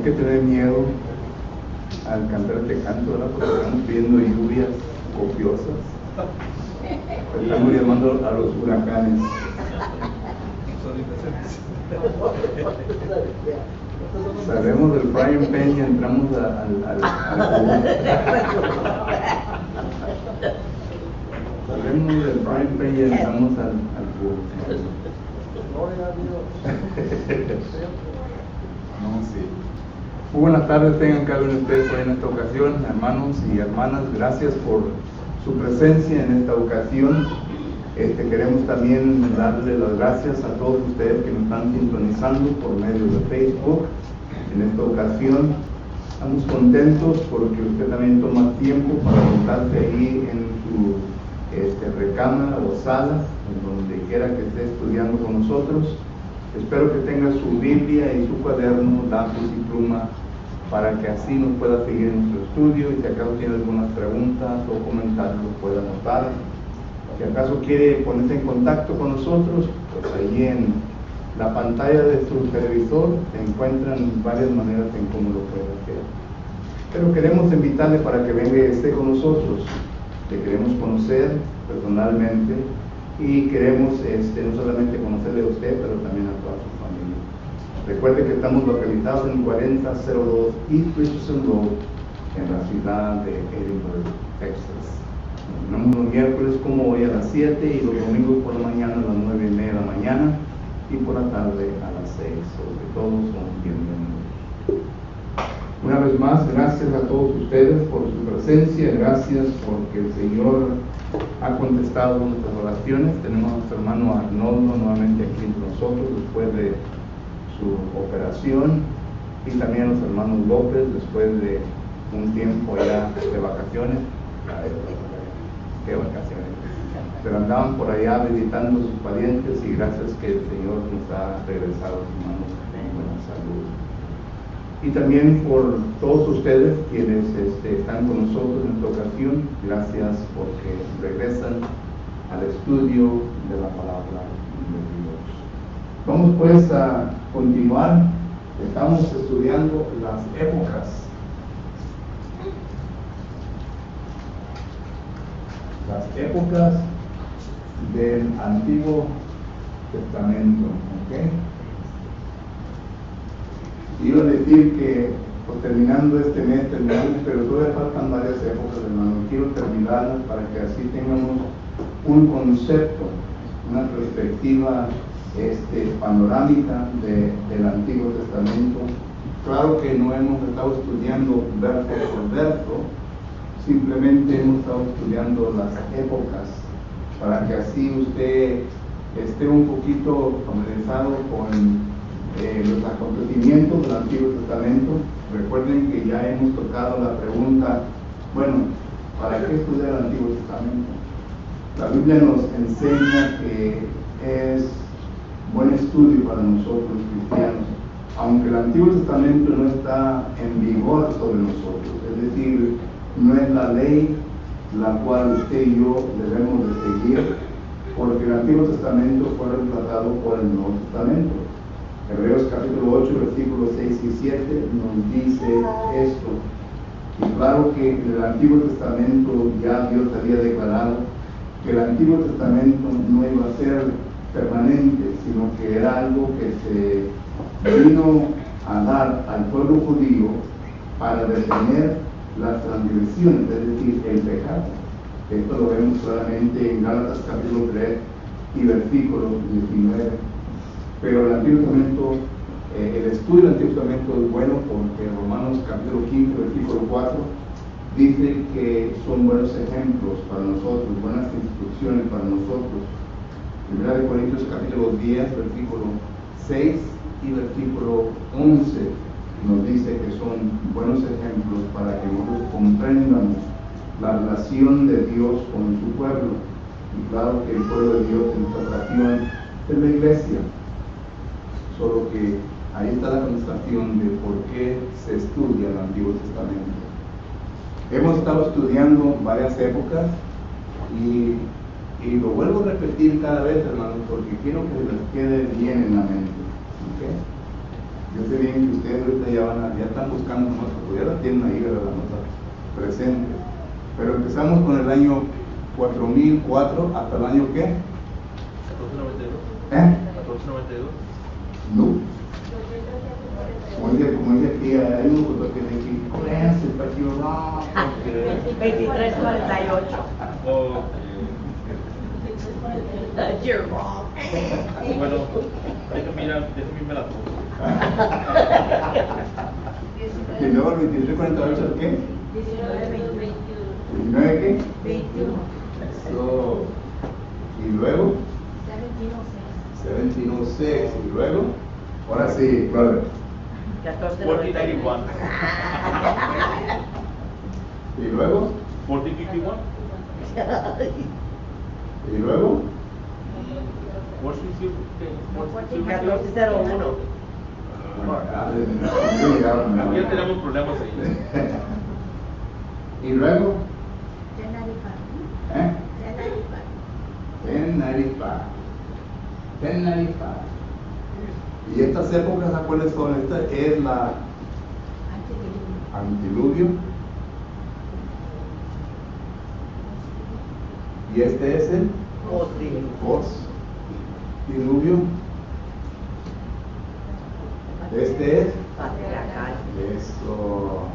que tener miedo al cantar este canto, ¿verdad? Porque estamos viendo lluvias copiosas. Estamos llamando a los huracanes. Salimos del frying pan y entramos al salimos del frying pan y entramos al cubo. No, sí. Muy buenas tardes, tengan cada uno de ustedes hoy en esta ocasión, hermanos y hermanas. Gracias por su presencia en esta ocasión. Queremos también darle las gracias a todos ustedes que nos están sintonizando por medio de Facebook. En esta ocasión estamos contentos porque usted también toma tiempo para sentarse ahí en su recámara o sala, en donde quiera que esté estudiando con nosotros. Espero que tenga su Biblia y su cuaderno, lápiz y pluma, para que así nos pueda seguir en nuestro estudio, y si acaso tiene algunas preguntas o comentarios lo pueda anotar. Si acaso quiere ponerse en contacto con nosotros, pues allí en la pantalla de su televisor se encuentran varias maneras en cómo lo puede hacer. Pero queremos invitarle para que venga y esté con nosotros. Le queremos conocer personalmente y queremos no solamente conocerle a usted, pero también a toda su familia. Recuerde que estamos localizados en 4002 East Richardson Road, en la ciudad de Edinburgh, Texas. Tenemos los miércoles como hoy a las 7 y los domingos por la mañana a las 9:30 de la mañana y por la tarde a las 6. Sobre todo son bienvenidos. Una vez más, gracias a todos ustedes por su presencia, gracias porque el Señor ha contestado nuestras oraciones. Tenemos a nuestro hermano Arnoldo nuevamente aquí entre nosotros después de su operación, y también a los hermanos López después de un tiempo ya de vacaciones. ¿Qué vacaciones? Pero andaban por allá visitando a sus parientes, y gracias que el Señor nos ha regresado a sus manos en buena salud. Y también por todos ustedes quienes están con nosotros en esta ocasión, gracias porque regresan al estudio de la palabra de Dios. Vamos pues a continuar. Estamos estudiando las épocas. Las épocas del Antiguo Testamento. ¿Okay? Iba a decir que pues, terminando este mes terminamos, pero todavía faltan varias épocas, hermano. Quiero terminarlas para que así tengamos un concepto, una perspectiva panorámica del Antiguo Testamento. Claro que no hemos estado estudiando verso por verso, simplemente hemos estado estudiando las épocas para que así usted esté un poquito familiarizado con los acontecimientos del Antiguo Testamento. Recuerden que ya hemos tocado la pregunta, bueno, ¿para qué estudiar el Antiguo Testamento? La Biblia nos enseña que es buen estudio para nosotros cristianos, aunque el Antiguo Testamento no está en vigor sobre nosotros, es decir, no es la ley la cual usted y yo debemos de seguir, porque el Antiguo Testamento fue reemplazado por el Nuevo Testamento. Hebreos capítulo 8, versículos 6 y 7 nos dice esto. Y claro que en el Antiguo Testamento ya Dios había declarado que el Antiguo Testamento no iba a ser permanente, sino que era algo que se vino a dar al pueblo judío para detener las transgresiones, es decir, el pecado. Esto lo vemos claramente en Gálatas capítulo 3 y versículo 19. Pero el Antiguo Testamento, el estudio del Antiguo Testamento es bueno porque Romanos capítulo 15, versículo 4 dice que son buenos ejemplos para nosotros, buenas instrucciones para nosotros. Primera de Corintios capítulo 10, versículo 6 y versículo 11 nos dice que son buenos ejemplos para que nosotros comprendamos la relación de Dios con su pueblo. Y claro que el pueblo de Dios en esta ocasión es la iglesia. Solo que ahí está la contestación de por qué se estudia el Antiguo Testamento. Hemos estado estudiando varias épocas y lo vuelvo a repetir cada vez, hermanos, porque quiero que les quede bien en la mente. ¿Okay? Yo sé bien que ustedes ahorita ya están buscando notas, pues ya la tienen ahí, ¿verdad? La nota presente. Pero empezamos con el año 4004 hasta el año ¿qué? 1492. ¿Eh? 1492. No. Como dice aquí, hay un locutor que dice aquí, "Cleanse, but you're wrong." 2348. Oh, You're wrong. bueno, déjame irme la foto. Y luego el 2348, ¿qué? 19 qué? 21. Eso. Y luego 1706. Y luego, ahora sí, brother. 1491. Y luego, 1451. y luego, 1401. Aquí ya tenemos problemas ahí. Y luego, 1095. ¿eh? 1095. 1095. Y estas épocas, ¿a cuáles son? Esta es la antiluvio. Y este es el post-diluvio. Este es Patriarcal. eso.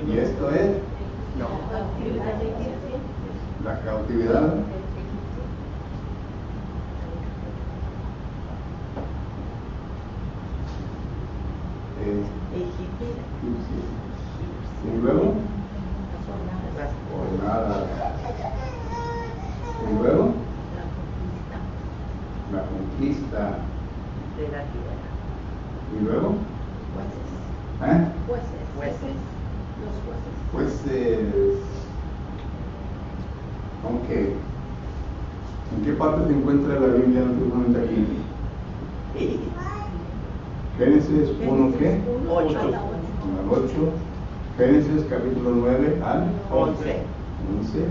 Y esto es No. la cautividad. Egipcia. Y luego, Las jornadas. Y luego, la conquista. de la tierra. Y luego, Jueces. ¿eh? Jueces. Los jueces. Pues, ok. ¿En qué parte se encuentra la Biblia naturalmente aquí? Génesis 1, ¿qué? 8. Al 8. Génesis capítulo 9 al 11. 11.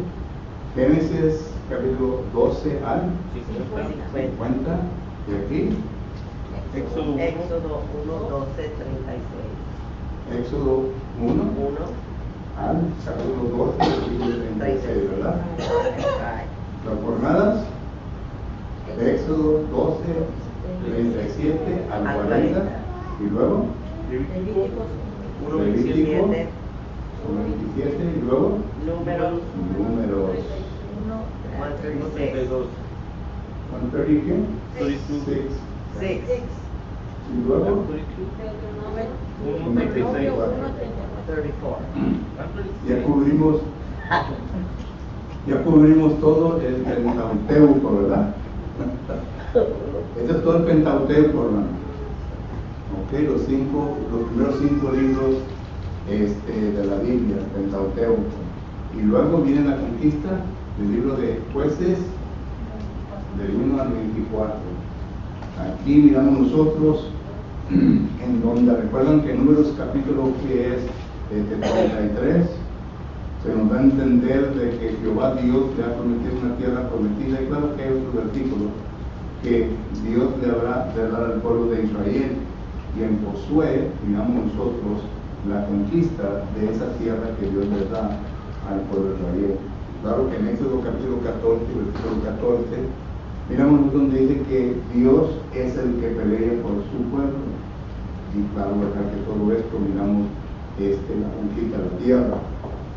Génesis capítulo 12 al 50. 50. Y aquí, Éxodo 1. Éxodo 1, 12, 36. Éxodo 1 1, al capítulo 12, versículo 36, ¿verdad? Right. Las jornadas, Éxodo 12, 37 al 40. Y luego, Levítico 1, Levítico 7, 27. Y luego, números números 136. 132. 130, ¿qué? 32. 6. Y luego, 136. 34. ya cubrimos todo el Pentateuco, ¿verdad? Este es todo el Pentateuco, hermano. Ok, los primeros 5 libros de la Biblia, el Pentateuco. Y luego viene la conquista del libro de Jueces, del 1 al 24. Aquí miramos nosotros en donde recuerdan que Números capítulo que es 33 se nos da a entender de que Jehová Dios le ha prometido una tierra prometida, y claro que hay otro versículo que Dios le habrá de dar al pueblo de Israel, y en Josué miramos nosotros la conquista de esa tierra que Dios le da al pueblo de Israel. Claro que en Éxodo capítulo 14, versículo 14, miramos donde dice que Dios es el que pelea por su pueblo. Y claro, verdad que todo esto miramos la conquista de la tierra.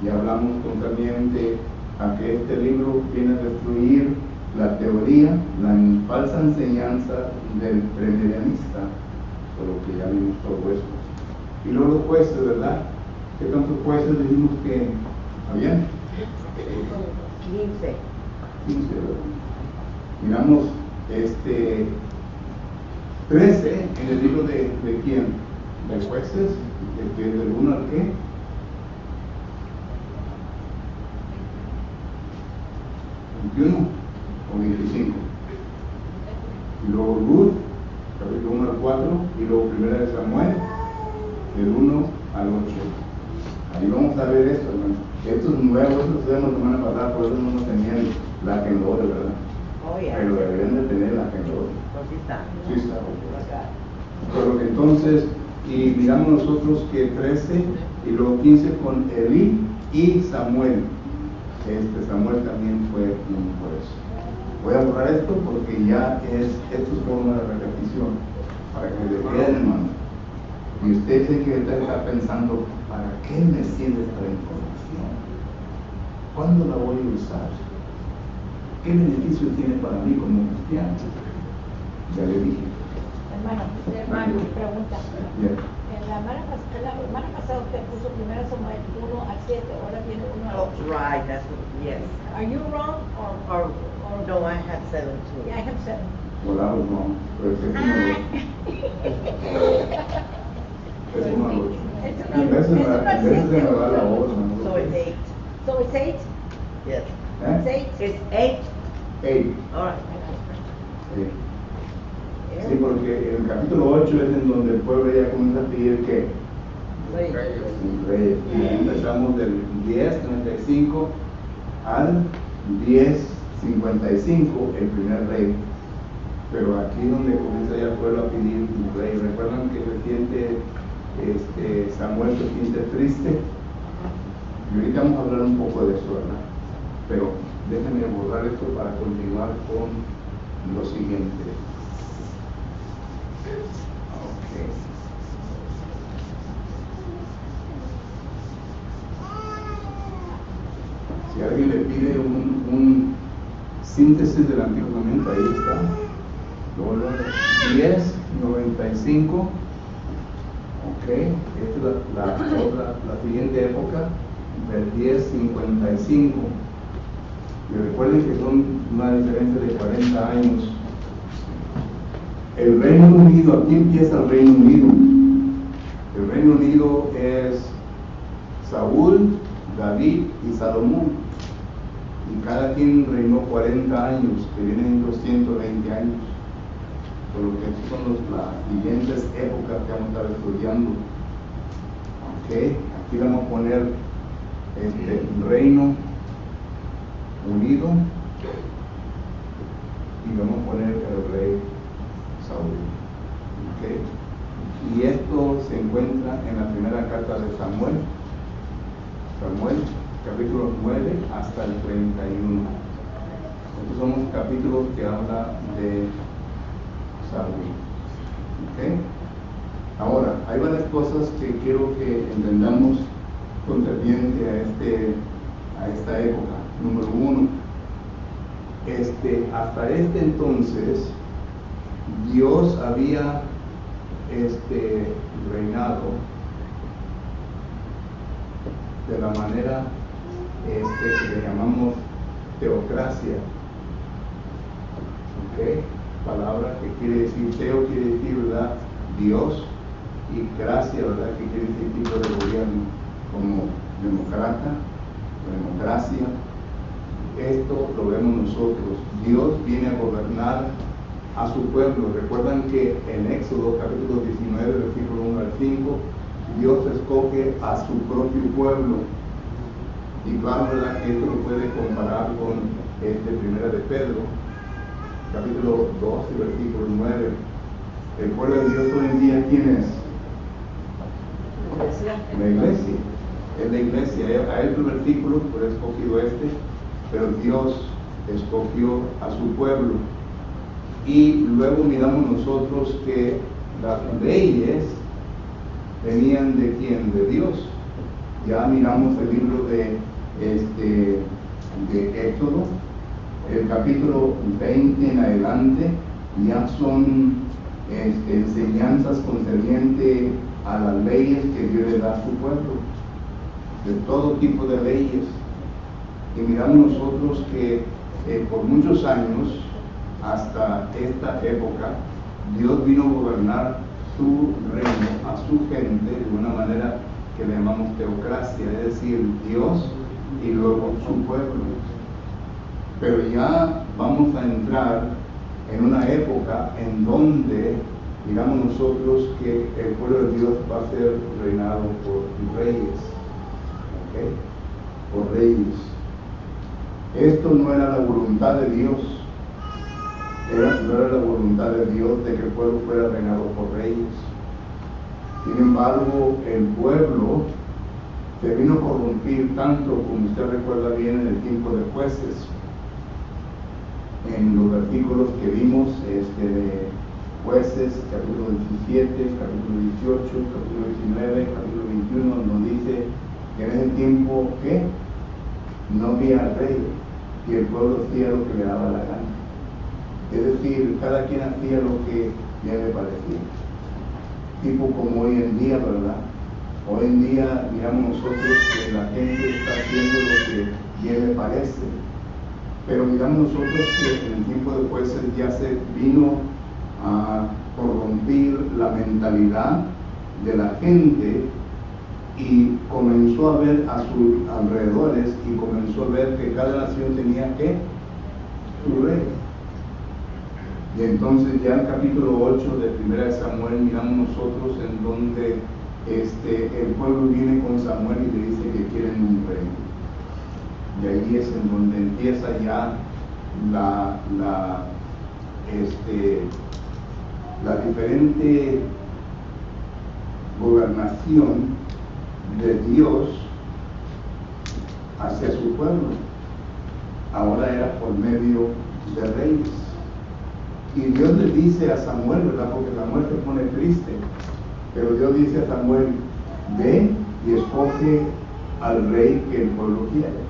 Y hablamos concerniente a que este libro viene a destruir la teoría, la falsa enseñanza del premilenialista, por lo que ya vimos todo esto. Y luego los jueces, ¿verdad? ¿Qué tantos jueces dijimos que habían? 15. 15, ¿verdad? Miramos 13 en el libro de quién? De Jueces, que es del 1 al qué? 21 o 25. Y luego Ruth, capítulo 1 al 4, y luego primera de Samuel, del 1 al 8. Ahí vamos a ver esto, hermano. Esto es nuevo, esto estudiamos la semana pasada, por eso no tenían la que no, de verdad. Oh, yeah. Pero deberían de tener la que no. Pues sí está. Sí está. Pero entonces, y miramos nosotros que 13 y luego 15 con Elí y Samuel. Samuel también fue un juez. Voy a borrar esto porque ya esto es forma de repetición, para que le quede, hermano. Y usted sé que está pensando, ¿para qué me sirve esta información? ¿Cuándo la voy a usar? ¿Qué beneficio tiene para mí como cristiano? Ya le dije. Hermano, pregunta. Yeah. En la semana pasada usted puso 1 Samuel 1 al 7, ahora viene 1 al Oh, 8. right, that's what, yes. Are you wrong or No, I have 7 too. Yeah, I have 7. Well, I was wrong. Pero es uno al ocho. En veces se me va la voz, ¿no? So it's 8. So it's 8? Yes. It's ¿Eh? 8? It's 8? 8. All right. Sí. Sí, porque el capítulo 8 es en donde el pueblo ya comienza a pedir que un rey. Y empezamos del 10:35 al 10:55, el primer rey. Pero aquí es donde comienza ya el pueblo a pedir un rey. Recuerdan que se siente Samuel se siente triste. Y ahorita vamos a hablar un poco de eso, ¿verdad? Pero déjenme borrar esto para continuar con lo siguiente. Okay. Si alguien le pide un síntesis del Antiguo Testamento, ahí está. Luego 10:95. Ok, esta es la siguiente época, del 10:55. Y recuerden que son una diferencia de 40 años. El Reino Unido, aquí empieza el Reino Unido. El Reino Unido es Saúl, David y Salomón. Y cada quien reinó 40 años, que vienen 220 años. Por lo que estas son las siguientes épocas que vamos a estar estudiando. Ok, aquí vamos a poner Reino Unido y vamos a poner el rey Saúl. Okay. Y esto se encuentra en la primera carta de Samuel, capítulo 9 hasta el 31. Estos son los capítulos que habla de Saúl. Okay. Ahora, hay varias cosas que quiero que entendamos concerniente a esta época. Número 1, hasta entonces Dios había reinado de la manera que le llamamos teocracia. ¿Okay? Palabra que quiere decir, teo quiere decir, ¿verdad?, Dios, y gracia, ¿verdad?, que quiere decir tipo de gobierno, como democracia. Esto lo vemos nosotros. Dios viene a gobernar a su pueblo. Recuerdan que en Éxodo capítulo 19, versículo 1 al 5, Dios escoge a su propio pueblo. Y claro, ¿verdad?, que esto lo puede comparar con primera de Pedro, capítulo 12, versículo 9. El pueblo de Dios hoy en día, ¿quién es? La iglesia. Es la iglesia. Hay otros versículos, por eso he escogido pero Dios escogió a su pueblo. Y luego miramos nosotros que las leyes venían de quién, de Dios. Ya miramos el libro de Éxodo, el capítulo 20 en adelante, ya son enseñanzas concernientes a las leyes que Dios le da a su pueblo, de todo tipo de leyes. Y miramos nosotros que por muchos años, hasta esta época, Dios vino a gobernar su reino a su gente de una manera que le llamamos teocracia, es decir, Dios y luego su pueblo. Pero ya vamos a entrar en una época en donde miramos nosotros que el pueblo de Dios va a ser reinado por reyes, ¿okay?, por reyes. Esto no era la voluntad de Dios. no era la voluntad de Dios de que el pueblo fuera reinado por reyes. Sin embargo, el pueblo se vino a corrompir tanto, como usted recuerda bien, en el tiempo de Jueces. En los versículos que vimos de Jueces, capítulo 17, capítulo 18, capítulo 19, capítulo 21, nos dice que en ese tiempo, ¿qué? No había rey y el pueblo hacía lo que le daba la gana. Es decir, cada quien hacía lo que bien le parecía. Tipo como hoy en día, ¿verdad? Hoy en día miramos nosotros que la gente está haciendo lo que bien le parece. Pero miramos nosotros que en el tiempo de Jueces ya se vino a corrompir la mentalidad de la gente y comenzó a ver a sus alrededores y comenzó a ver que cada nación tenía que su rey. Y entonces ya en el capítulo 8 de 1 Samuel miramos nosotros en donde el pueblo viene con Samuel y le dice que quieren un rey. Y ahí es en donde empieza ya la diferente gobernación de Dios hacia su pueblo. Ahora era por medio de reyes. Y Dios le dice a Samuel, ¿verdad? Porque Samuel se pone triste, pero Dios dice a Samuel: ve y escoge al rey que el pueblo quiere.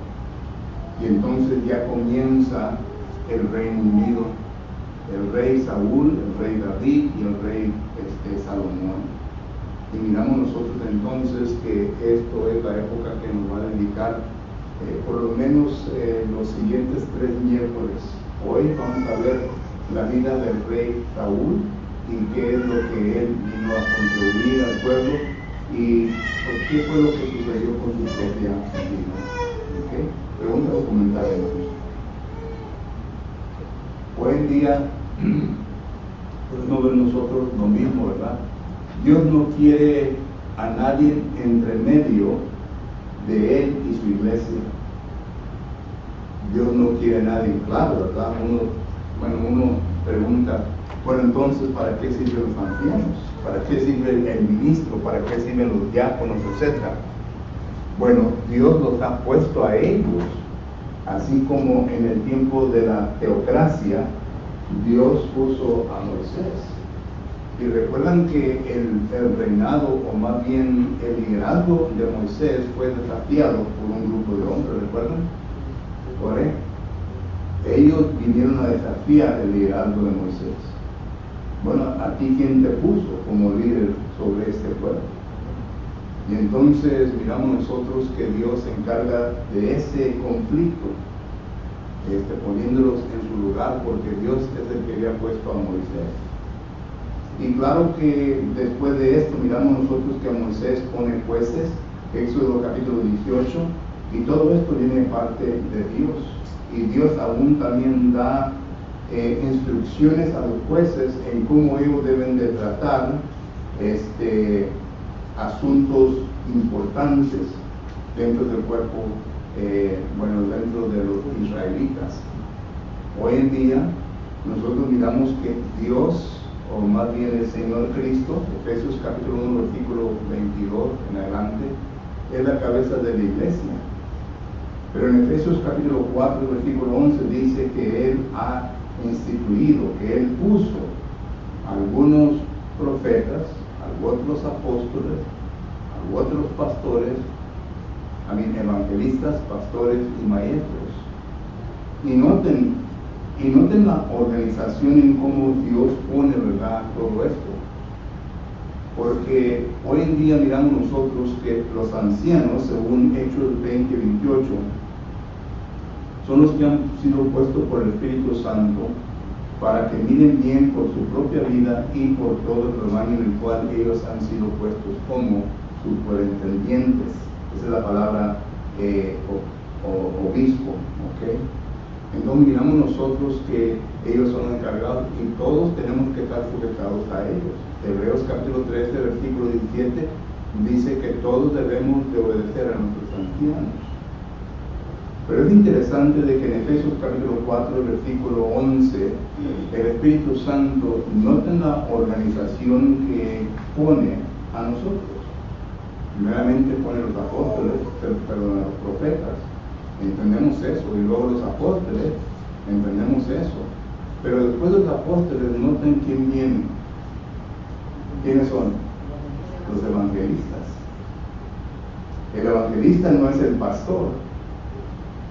Y entonces ya comienza el Reino Unido, el rey Saúl, el rey David y el rey Salomón. Y miramos nosotros entonces que esto es la época que nos va a dedicar por lo menos los siguientes 3 miércoles. Hoy vamos a ver la vida del rey Saúl y qué es lo que él vino a contribuir al pueblo y qué fue lo que sucedió con su propia vida. ¿Okay? Preguntas o comentarios. Hoy en día podemos ver nosotros lo mismo, ¿verdad? Dios no quiere a nadie entre medio de él y su iglesia. Dios no quiere a nadie, claro, ¿verdad? Uno pregunta, bueno, entonces, ¿para qué sirven los ancianos? ¿Para qué sirve el ministro? ¿Para qué sirven los diáconos, etcétera? Bueno, Dios los ha puesto a ellos, así como en el tiempo de la teocracia, Dios puso a Moisés. Y recuerdan que el reinado, o más bien el liderazgo de Moisés, fue desafiado por un grupo de hombres, ¿recuerdan? ¿Por qué? Ellos vinieron a desafiar el liderazgo de Moisés. Bueno, ¿a ti quién te puso como líder sobre este pueblo? Y entonces miramos nosotros que Dios se encarga de ese conflicto, poniéndolos en su lugar, porque Dios es el que había puesto a Moisés. Y claro que después de esto miramos nosotros que Moisés pone jueces, Éxodo capítulo 18, y todo esto viene de parte de Dios. Y Dios aún también da instrucciones a los jueces en cómo ellos deben de tratar asuntos importantes dentro del cuerpo, dentro de los israelitas. Hoy en día nosotros miramos que Dios, o más bien el Señor Cristo, Efesios capítulo 1 versículo 22 en adelante, es la cabeza de la iglesia. Pero en Efesios capítulo 4 versículo 11 dice que Él ha instituido, que Él puso algunos profetas, otros apóstoles, otros pastores, evangelistas, pastores y maestros. Y noten la organización en cómo Dios pone, ¿verdad?, todo esto. Porque hoy en día miramos nosotros que los ancianos, según Hechos 20:28, son los que han sido puestos por el Espíritu Santo para que miren bien por su propia vida y por todo el rebaño en el cual ellos han sido puestos como superintendientes. Esa es la palabra obispo, ¿ok? Entonces miramos nosotros que ellos son encargados y todos tenemos que estar sujetados a ellos. Hebreos capítulo 13 versículo 17 dice que todos debemos de obedecer a nuestros ancianos. Pero es interesante de que en Efesios capítulo 4, versículo 11, el Espíritu Santo noten la organización que pone a nosotros. Primeramente pone los apóstoles, perdón, a los profetas, entendemos eso, y luego los apóstoles, entendemos eso. Pero después de los apóstoles, noten quién viene. ¿Quiénes son? Los evangelistas. El evangelista no es el pastor,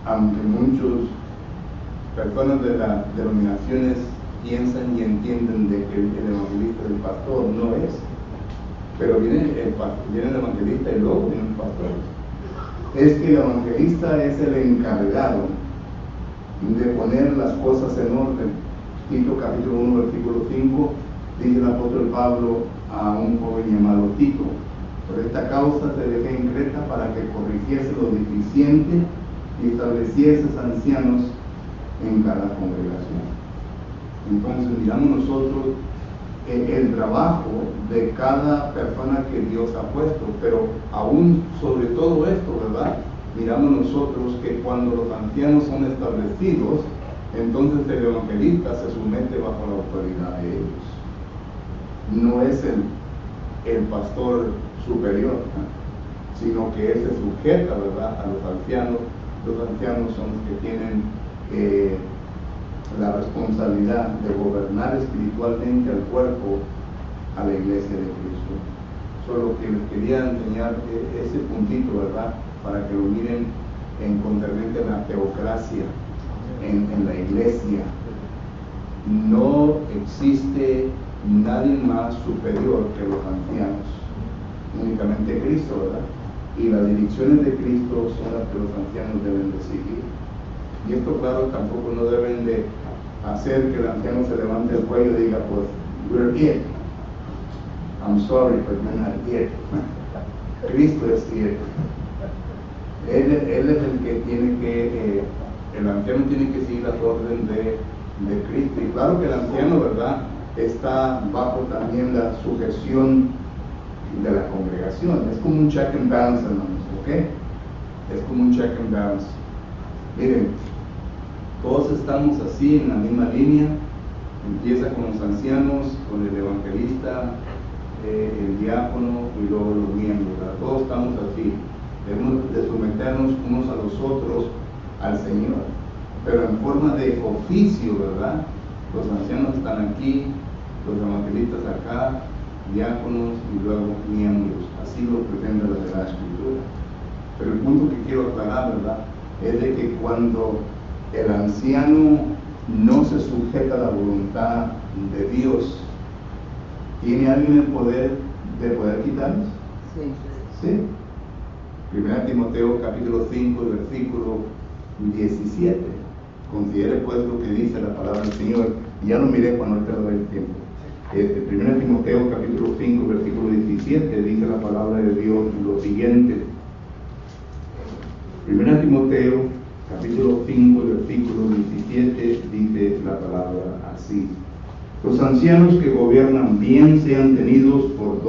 aunque muchas personas de las denominaciones piensan y entienden de que el evangelista es el pastor, no es. Pero viene el evangelista y luego viene el pastor. Es que el evangelista es el encargado de poner las cosas en orden. Tito capítulo 1, versículo 5, dice el apóstol Pablo a un joven llamado Tito: por esta causa te dejé en Creta para que corrigiese lo deficiente y estableciese ancianos en cada congregación. Entonces miramos nosotros el trabajo de cada persona que Dios ha puesto, pero aún sobre todo esto, ¿verdad? Miramos nosotros que cuando los ancianos son establecidos, entonces el evangelista se somete bajo la autoridad de ellos. No es el pastor superior, ¿no?, sino que él se sujeta, ¿verdad?, a los ancianos. Los ancianos son los que tienen la responsabilidad de gobernar espiritualmente al cuerpo, a la iglesia de Cristo. Solo que les quería enseñar ese puntito, ¿verdad?, para que lo miren en concerniente a la teocracia en la iglesia. No existe nadie más superior que los ancianos, únicamente Cristo, ¿verdad? Y las direcciones de Cristo son las que los ancianos deben de seguir. Y esto, claro, tampoco no deben de hacer que el anciano se levante el cuello y diga, pues, you're it. I'm sorry, but you're not it. Cristo es it. Él es el que tiene que, el anciano tiene que seguir las órdenes de Cristo. Y claro que el anciano, ¿verdad?, está bajo también la sujeción de la congregación. Es como un check and balance, hermanos, ¿ok? Es como un check and balance. Miren, todos estamos así en la misma línea. Empieza con los ancianos, con el evangelista, el diácono y luego los miembros, ¿verdad? Todos estamos así. Debemos de someternos unos a los otros al Señor, pero en forma de oficio, ¿verdad? Los ancianos están aquí, los evangelistas acá, diáconos y luego miembros. Así lo pretende la Sagrada Escritura. Pero el punto que quiero aclarar, ¿verdad?, es de que cuando el anciano no se sujeta a la voluntad de Dios, ¿tiene alguien el poder de poder quitarlos? Sí. ¿Sí? 1 Timoteo capítulo 5, versículo 17. Considere pues lo que dice la palabra del Señor. Y ya lo miré cuando ahorita doy el tiempo. 1 Timoteo capítulo 5, versículo 17, dice la palabra de Dios lo siguiente. 1 Timoteo capítulo 5, versículo 17, dice la palabra así: los ancianos que gobiernan bien sean tenidos por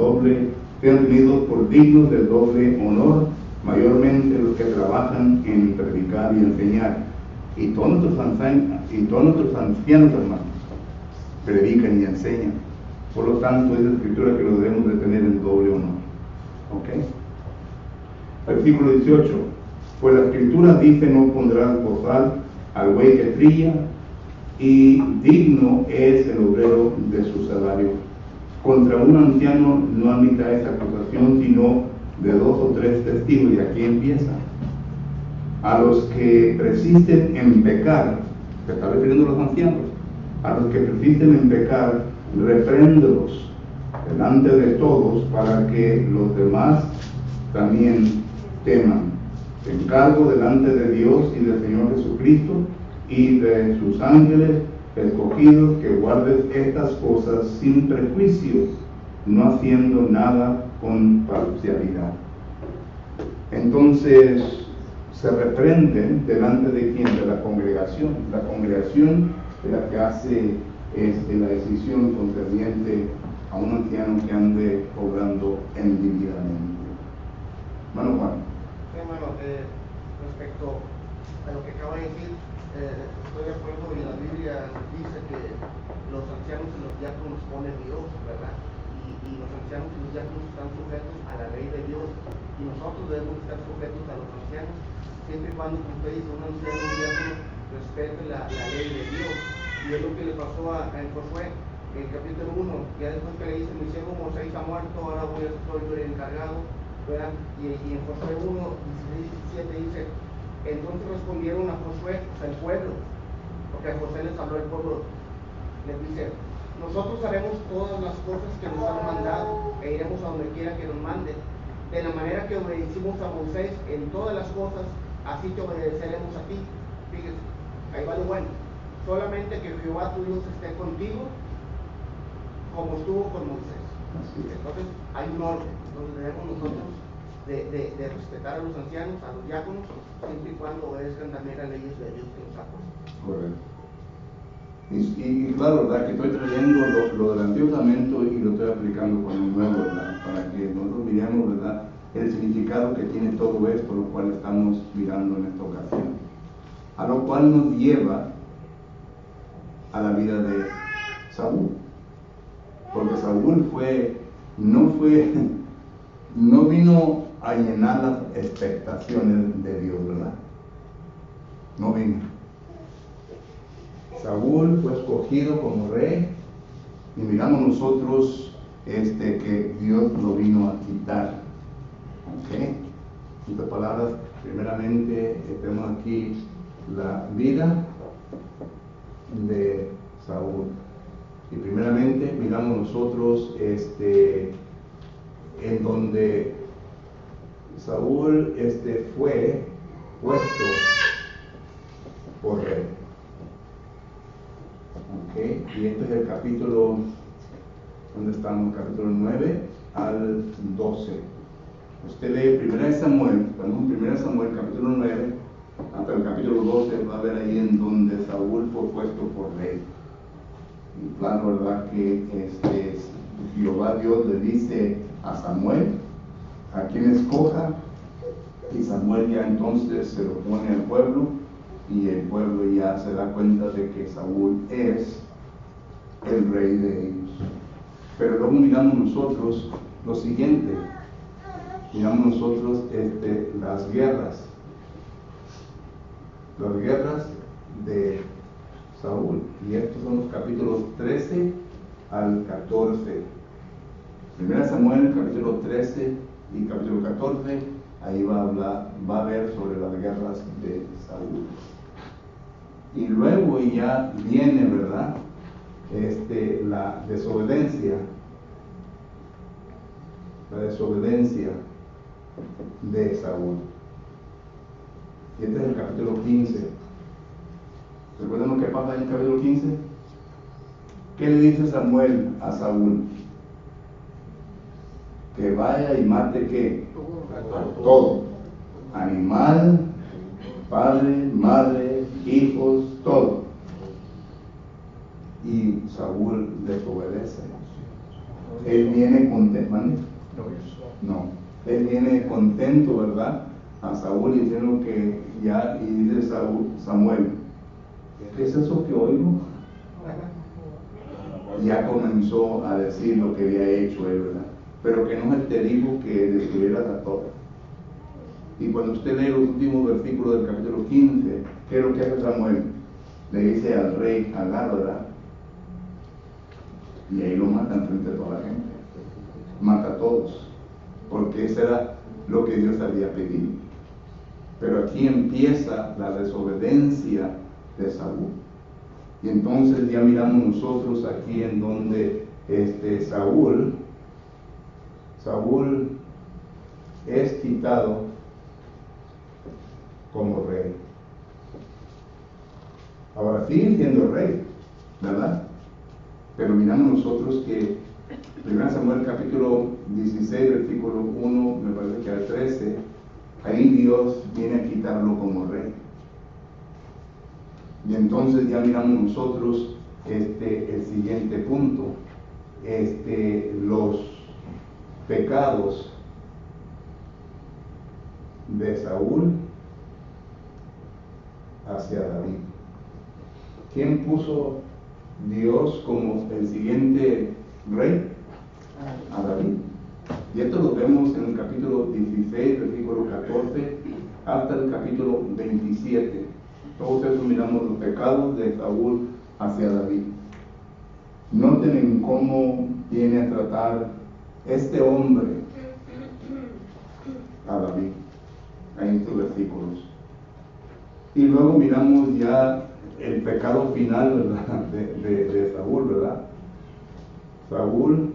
dignos del doble honor, mayormente los que trabajan en predicar y enseñar. Y todos nuestros ancianos, hermanos, predican y enseñan. Por lo tanto, es la escritura que lo debemos de tener en doble honor. ¿Ok? Versículo 18. Pues la escritura dice: no pondrás bozal al buey que trilla, y digno es el obrero de su salario. Contra un anciano no admitáis acusación, sino de 2 o 3 testigos. Y aquí empieza: a los que persisten en pecar, se está refiriendo a los ancianos, a los que persisten en pecar, repréndelos delante de todos, para que los demás también teman. Te encargo delante de Dios y del Señor Jesucristo y de sus ángeles escogidos, que guardes estas cosas sin prejuicio, no haciendo nada con parcialidad. Entonces se reprenden delante de quién? De la congregación. La congregación es la que hace la decisión concerniente a un anciano que ande obrando indebidamente. Hermano Juan. Hermano, respecto a lo que acaba de decir, estoy de acuerdo, y la Biblia dice que los ancianos y los diáconos pone Dios, ¿verdad? Y los ancianos y los diáconos están sujetos a la ley de Dios, y nosotros debemos estar sujetos a los ancianos, siempre y cuando, como usted dice, un anciano y un diácono respete la ley de Dios. Y es lo que le pasó en Josué, en el capítulo 1, ya después que le dice, mi siervo Moisés ha muerto, ahora soy yo el encargado, ¿verdad? Y en Josué 1, 16 y 17 dice, entonces respondieron a Josué, al pueblo, porque a José les habló el pueblo, les dice, nosotros haremos todas las cosas que nos han mandado e iremos a donde quiera que nos mande. De la manera que obedecimos a Moisés en todas las cosas, así te obedeceremos a ti. Fíjese, ahí va lo bueno. Solamente que Jehová tu Dios esté contigo, como estuvo con Moisés. Entonces hay un orden donde debemos nosotros de respetar a los ancianos, a los diáconos, siempre y cuando obedezcan también las leyes de Dios que nos ha puesto. Correcto. Y claro, ¿verdad? Que estoy trayendo lo del Antiguo Testamento y lo estoy aplicando con el Nuevo, ¿verdad? Para que nosotros miremos, ¿verdad?, el significado que tiene todo esto, lo cual estamos mirando en esta ocasión. A lo cual nos lleva a la vida de Saúl. Porque Saúl no vino a llenar las expectaciones de Dios, ¿verdad? No vino. Saúl fue escogido como rey y miramos nosotros que Dios lo vino a quitar. ¿Ok? En otras palabras, primeramente tenemos aquí la vida de Saúl. Y primeramente miramos nosotros en donde Saúl fue puesto por rey. Okay. Y este es el capítulo, ¿dónde estamos? Capítulo 9 al 12. Usted lee 1 Samuel, estamos en 1 Samuel capítulo 9 hasta el capítulo 12, va a ver ahí en donde Saúl fue puesto por rey. Y claro, ¿verdad? Que Jehová Dios le dice a Samuel a quien escoja, y Samuel ya entonces se lo pone al pueblo, y el pueblo ya se da cuenta de que Saúl es el rey de ellos. Pero luego miramos nosotros lo siguiente, miramos nosotros las guerras de Saúl, y estos son los capítulos 13 al 14. 1 Samuel capítulo 13 y capítulo 14, ahí va a ver sobre las guerras de Saúl. Y luego ya viene, ¿verdad?, la desobediencia de Saúl. Y este es el capítulo 15. ¿Recuerdan lo que pasa en el capítulo 15? ¿Qué le dice Samuel a Saúl? Que vaya y mate, ¿qué? Todo. Animal, padre, madre, hijos, todo. Y Saúl desobedece. Él viene contento. No. Él viene contento, ¿verdad?, a Saúl, diciendo que ya, y dice Samuel, ¿qué es eso que oigo? Ya comenzó a decir lo que había hecho él, ¿verdad? Pero que no él te dijo que destruyera a todos. Y cuando usted lee los últimos versículos del capítulo 15, ¿qué es lo que hace Samuel? Le dice al rey Agar, ¿verdad? Y ahí lo matan frente a toda la gente. Mata a todos. Porque eso era lo que Dios había pedido. Pero aquí empieza la desobediencia de Saúl. Y entonces ya miramos nosotros aquí en donde Saúl es quitado como rey. Ahora sigue siendo rey, ¿verdad? Pero miramos nosotros que 1 Samuel capítulo 16, versículo 1, me parece que al 13, ahí Dios viene a quitarlo como rey. Y entonces ya miramos nosotros el siguiente punto, los pecados de Saúl hacia David. ¿Quién puso Dios como el siguiente rey? A David. Y esto lo vemos en el capítulo 16, versículo 14, hasta el capítulo 27. Todos eso miramos los pecados de Saúl hacia David. Noten en cómo viene a tratar este hombre a David, ahí en estos versículos. Y luego miramos ya el pecado final, ¿verdad? de Saúl, ¿verdad? Saúl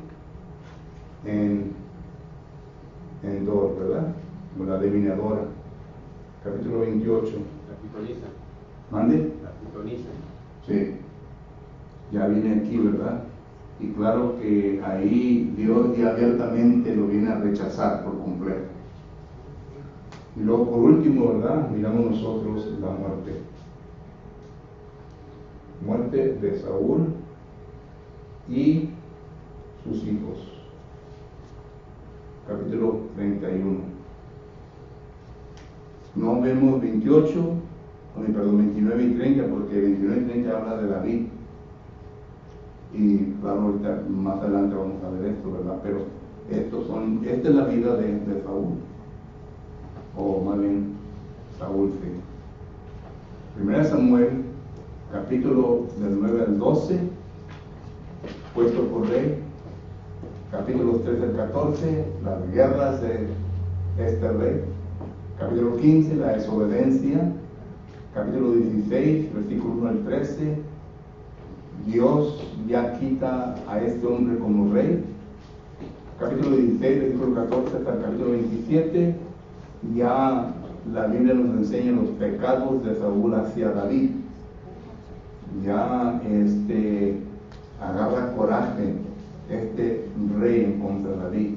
en Dor, ¿verdad? Como la adivinadora. Capítulo 28. La pitoniza. ¿Mande? La pitoniza. Sí. Ya viene aquí, ¿verdad? Y claro que ahí Dios ya abiertamente lo viene a rechazar por completo. Y luego por último, ¿verdad? Miramos nosotros la muerte. Muerte de Saúl y sus hijos. Capítulo 31. No vemos 29 y 30, porque 29 y 30 habla de David. Y claro, ahorita más adelante vamos a ver esto, ¿verdad? Pero esta es la vida de Saúl. O más bien, Saúl, sí. Primera Samuel, capítulo del 9 al 12, puesto por rey. Capítulos 13 al 14, las guerras de este rey. Capítulo 15, la desobediencia. Capítulo 16, versículo 1 al 13. Dios ya quita a este hombre como rey. Capítulo 16, versículo 14 hasta el capítulo 27. Ya la Biblia nos enseña los pecados de Saúl hacia David. Ya agarra coraje este rey en contra de David.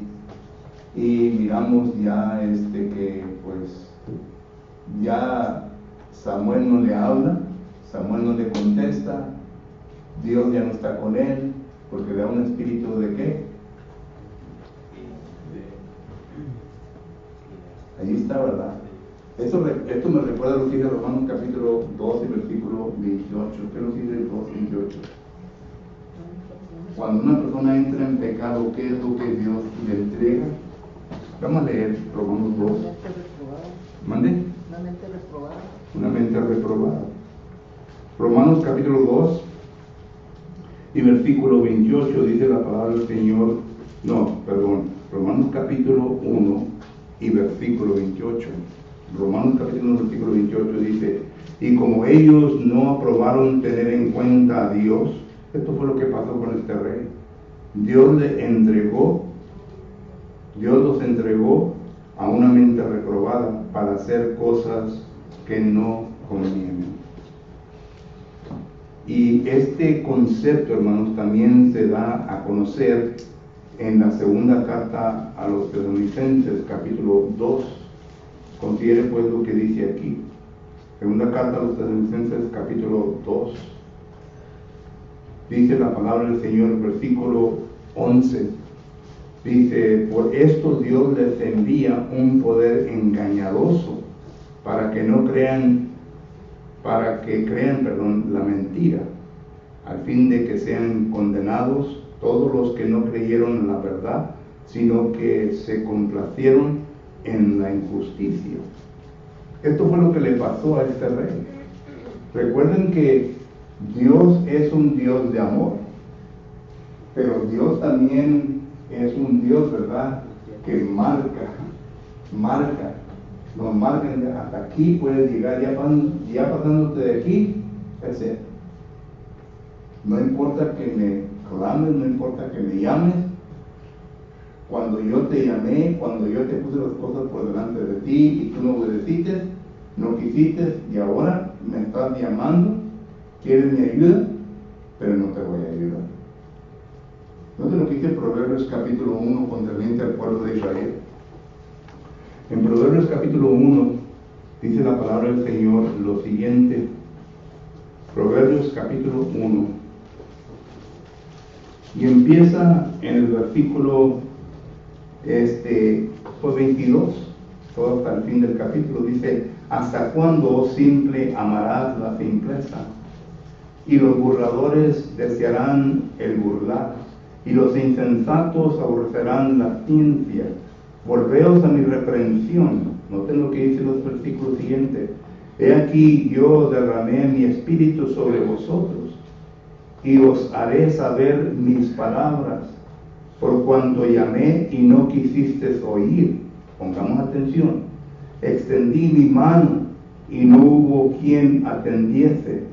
Y miramos ya que pues ya Samuel no le habla, Samuel no le contesta, Dios ya no está con él, porque le da un espíritu de ¿qué? Allí está, ¿verdad? Esto me recuerda lo que dice Romanos capítulo 12, versículo 28. ¿Qué nos dice el 12, 28? Cuando una persona entra en pecado, ¿qué es lo que Dios le entrega? Vamos a leer Romanos 2. ¿Mande? Una mente reprobada. Una mente reprobada. Romanos capítulo 2 y versículo 28 dice la palabra del Señor. No, perdón. Romanos capítulo 1 y versículo 28. Romanos capítulo 1, versículo 28 dice: y como ellos no aprobaron tener en cuenta a Dios, esto fue lo que pasó con este rey. Dios los entregó a una mente reprobada para hacer cosas que no convienen. Y este concepto, hermanos, también se da a conocer en la segunda carta a los Tesalonicenses, capítulo 2. Considere pues lo que dice aquí. Segunda carta a los Tesalonicenses, capítulo 2. Dice la palabra del Señor, versículo 11. Dice: por esto Dios les envía un poder engañoso para que crean la mentira, al fin de que sean condenados todos los que no creyeron en la verdad, sino que se complacieron en la injusticia. Esto fue lo que le pasó a este rey. Recuerden que Dios es un Dios de amor, pero Dios también es un Dios, ¿verdad?, que marca, nos marca, hasta aquí puedes llegar, ya pasándote de aquí, etc. No importa que me clames, no importa que me llames, cuando yo te llamé, cuando yo te puse las cosas por delante de ti y tú no obedeciste, no quisiste, y ahora me estás llamando, quieres mi ayuda, pero no te voy a ayudar. Noten lo que dice Proverbios capítulo 1 concerniente al pueblo de Israel. En Proverbios capítulo 1 dice la palabra del Señor lo siguiente. Proverbios capítulo 1. Y empieza en el versículo 22, todo hasta el fin del capítulo. Dice: ¿Hasta cuándo, oh simple, amarás la simpleza? Y los burladores desearán el burlar, y los insensatos aborrecerán la ciencia. Volveos a mi reprensión. Noten lo que dice los versículos siguientes. He aquí yo derramé mi espíritu sobre vosotros, y os haré saber mis palabras, por cuanto llamé y no quisisteis oír. Pongamos atención. Extendí mi mano y no hubo quien atendiese,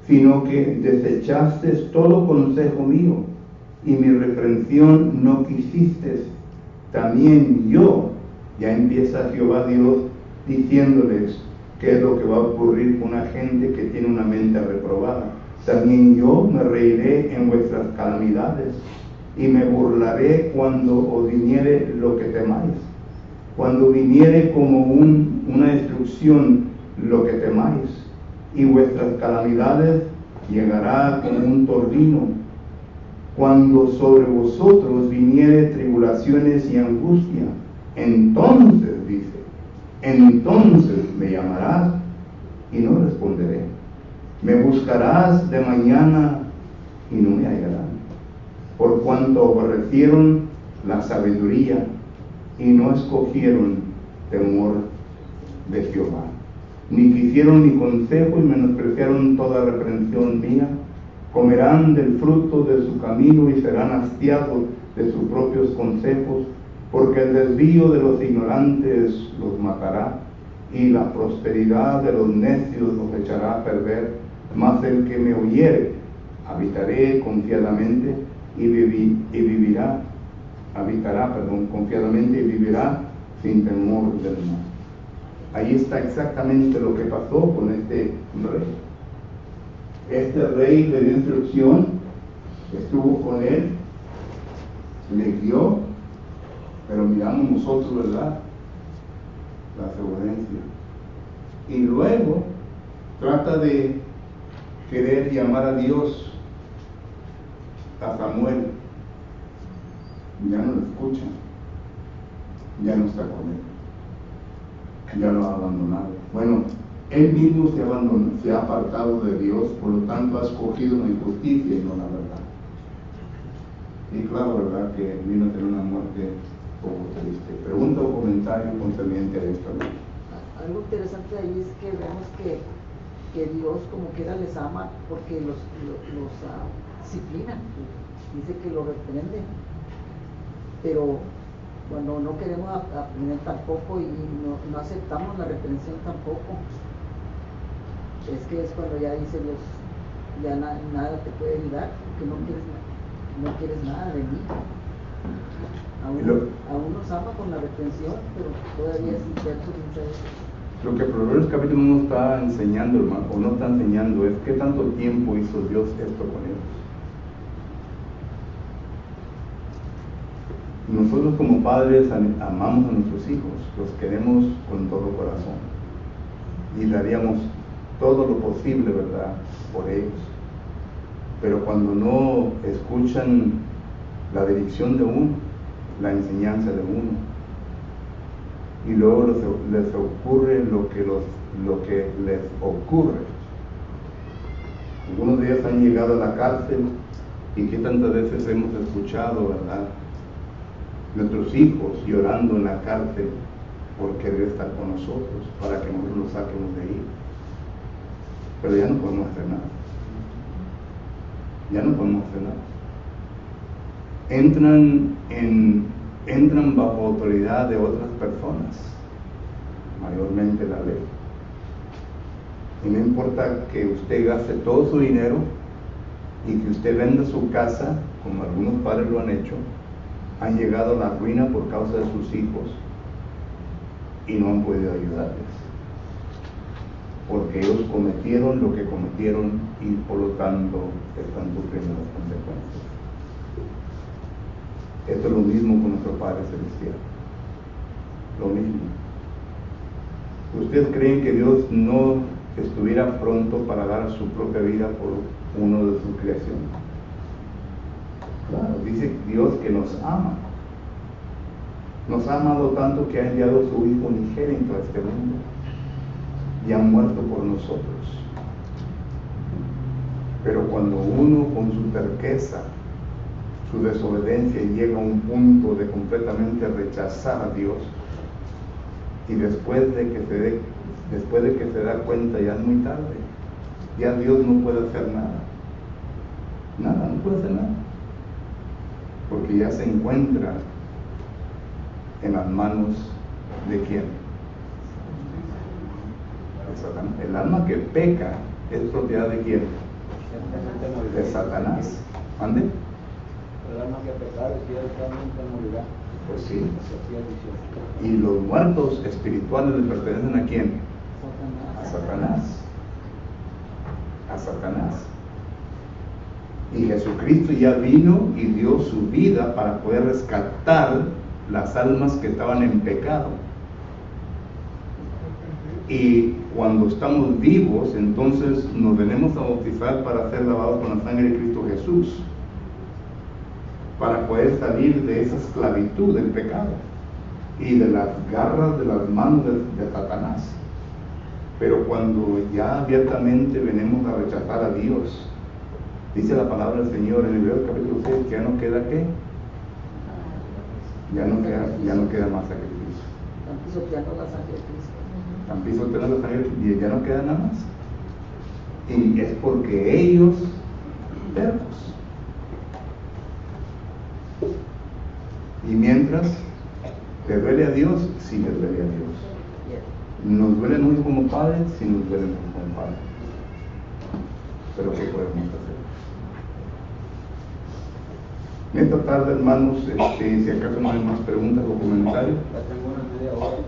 sino que desechasteis todo consejo mío, y mi reprensión no quisisteis. También yo, ya empieza Jehová Dios diciéndoles qué es lo que va a ocurrir con una gente que tiene una mente reprobada. También yo me reiré en vuestras calamidades, y me burlaré cuando os viniere lo que temáis. Cuando viniere como una destrucción lo que temáis, y vuestras calamidades llegará como un torbino. Cuando sobre vosotros viniere tribulaciones y angustia, entonces, dice, entonces me llamarás y no responderé. Me buscarás de mañana y no me hallarán, por cuanto aborrecieron la sabiduría y no escogieron temor de Jehová, ni quisieron mi consejo y menospreciaron toda reprensión mía. Comerán del fruto de su camino y serán hastiados de sus propios consejos, porque el desvío de los ignorantes los matará, y la prosperidad de los necios los echará a perder. Mas el que me oyere, habitaré confiadamente y vivirá, confiadamente y vivirá sin temor del mal. Ahí está exactamente lo que pasó con este rey. Este rey le dio instrucción, estuvo con él, le guió, pero miramos nosotros, ¿verdad?, la desobediencia. Y luego trata de querer llamar a Dios, a Samuel. Ya no lo escucha, ya no está con él, ya lo ha abandonado. Bueno, él mismo se abandonó, se ha apartado de Dios, por lo tanto ha escogido la injusticia y no la verdad. Y claro, verdad que vino a tener una muerte poco triste. Pregunta o comentario concerniente a esto. Algo interesante ahí es que vemos que Dios como quiera les ama porque los disciplina, dice que lo reprende, pero cuando no queremos aprender tampoco y no aceptamos la reprensión tampoco, es que es cuando ya dice Dios, ya nada te puede ayudar porque no quieres nada de mí. Aún nos ama con la reprensión, pero todavía es incierto. Lo que Proverbios capítulo 1 está enseñando, hermano, o no está enseñando, es qué tanto tiempo hizo Dios esto con ellos. Nosotros como padres amamos a nuestros hijos, los queremos con todo corazón y le haríamos todo lo posible, ¿verdad?, por ellos. Pero cuando no escuchan la dirección de uno, la enseñanza de uno, y luego les ocurre lo que les ocurre. Algunos días han llegado a la cárcel y que tantas veces hemos escuchado, ¿verdad?, nuestros hijos llorando en la cárcel por querer estar con nosotros, para que nosotros los saquemos de ahí. Pero ya no podemos hacer nada. Ya no podemos hacer nada. Entran bajo autoridad de otras personas, mayormente la ley. Y no importa que usted gaste todo su dinero y que usted venda su casa, como algunos padres lo han hecho, han llegado a la ruina por causa de sus hijos y no han podido ayudarles, porque ellos cometieron lo que cometieron y por lo tanto están sufriendo las consecuencias. Esto es lo mismo con nuestro Padre Celestial, lo mismo. ¿Ustedes creen que Dios no estuviera pronto para dar su propia vida por uno de su creación? Claro, dice Dios que nos ama. Nos ha amado tanto que ha enviado a su Hijo unigénito a este mundo. y han muerto por nosotros. Pero cuando uno con su terqueza, su desobediencia llega a un punto de completamente rechazar a Dios, y después de que se da cuenta ya es muy tarde, ya Dios no puede hacer nada, no puede hacer nada, porque ya se encuentra en las manos de ¿quién? De Satanás. El alma que peca es propiedad de ¿quién? De Satanás. ¿Ande? El alma que pecare, si él realmente morirá. Pues sí. Y los muertos espirituales le pertenecen ¿a quién? A Satanás. A Satanás. Y Jesucristo ya vino y dio su vida para poder rescatar las almas que estaban en pecado. Y cuando estamos vivos, entonces nos venimos a bautizar para ser lavados con la sangre de Cristo Jesús, para poder salir de esa esclavitud del pecado y de las garras de las manos de Satanás. Pero cuando ya abiertamente venimos a rechazar a Dios, dice la palabra del Señor en Hebreos capítulo 6 que ya no queda ¿qué? Ya no queda más sacrificio. Están pisoteando la sangre de Cristo. Están pisoteando la sangre y ya no queda nada más. Y es porque ellos, tercos. Y mientras le duele a Dios, sí le duele a Dios. Nos duele mucho como padres, sí nos duele mucho como padres. Pero ¿qué podemos hacer? En esta tarde, hermanos, si acaso no hay más preguntas o comentarios. Ya tengo una media hora.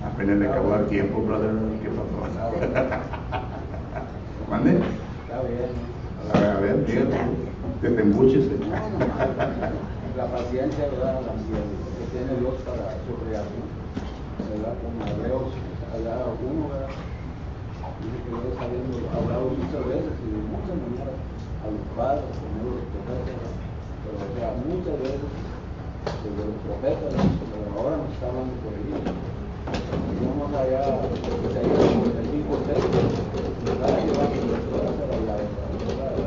Apenas le acabó el tiempo, brother. ¿Qué pasó? ¿Mande? Está bien. A ver, desembúchese. La paciencia, ¿verdad? La que tiene Dios para su creación, ¿verdad? Como Hebreos, allá uno, ¿verdad? Dice que Dios habiendo hablado muchas veces y de muchas maneras a los padres, como los profetas, pero o sea, muchas veces desde los profetas, pero ahora nos está hablando por ellos. Vamos allá, Isaías 55, 6, ¿verdad? Llevando la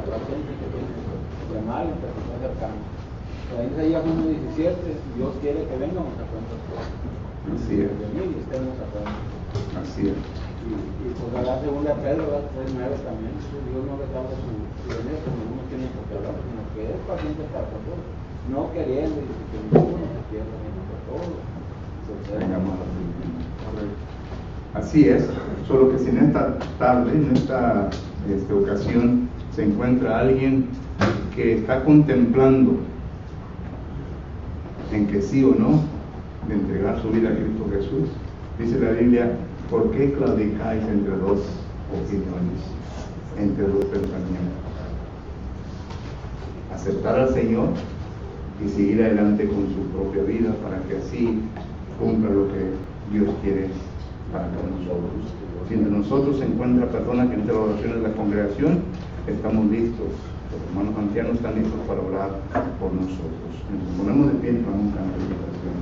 paciencia que tiene de mal y que se está acercando. En Isaías 1:17, Dios quiere que vengamos a cuentas Así es. de venir y estemos a cuentas. Así es. Y pues a la segunda Pedro, 3:9 también, Dios no retarda su venir como uno tiene por qué hablar, sino que es paciente para con todos, no queriendo y que ninguno se pierda, sino que todos Tengamos así es, solo que si en esta tarde, en esta ocasión, se encuentra alguien que está contemplando en que sí o no de entregar su vida a Cristo Jesús, dice la Biblia, ¿por qué claudicáis entre dos opiniones, entre dos pensamientos? Aceptar al Señor y seguir adelante con su propia vida para que así cumpla lo que Dios quiere para nosotros. Si entre nosotros se encuentra personas que entre las oraciones de la congregación, estamos listos. Los hermanos ancianos están listos para orar por nosotros. Nos ponemos de pie y vamos a un canto de oración.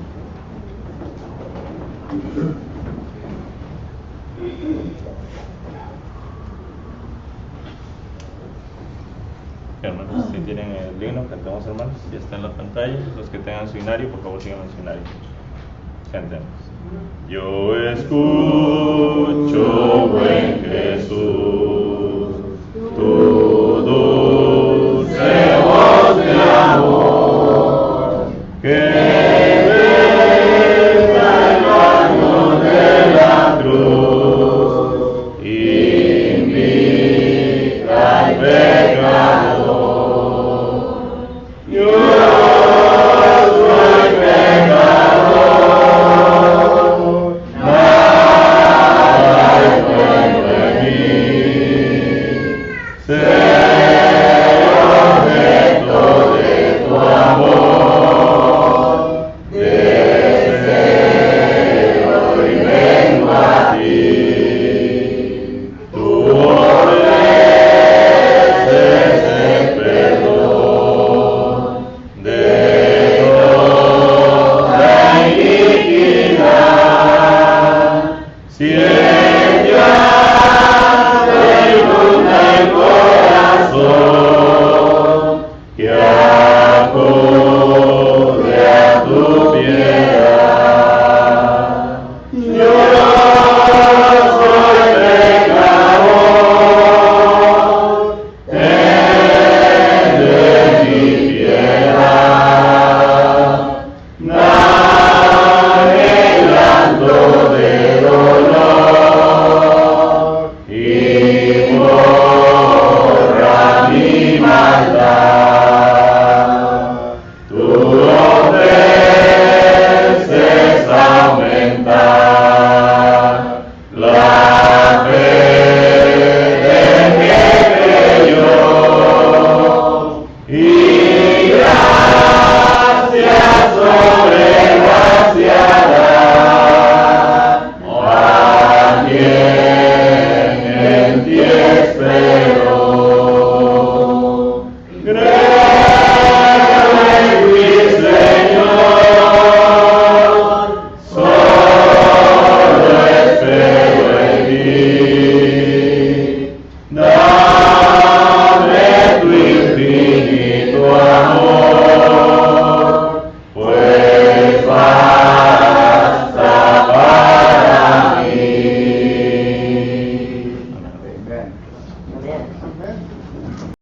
Hermanos, si tienen el himno, cantamos, hermanos, ya está en la pantalla. Los que tengan su himnario, por favor sigan el himnario. Cantemos. Yo escucho, buen Jesús.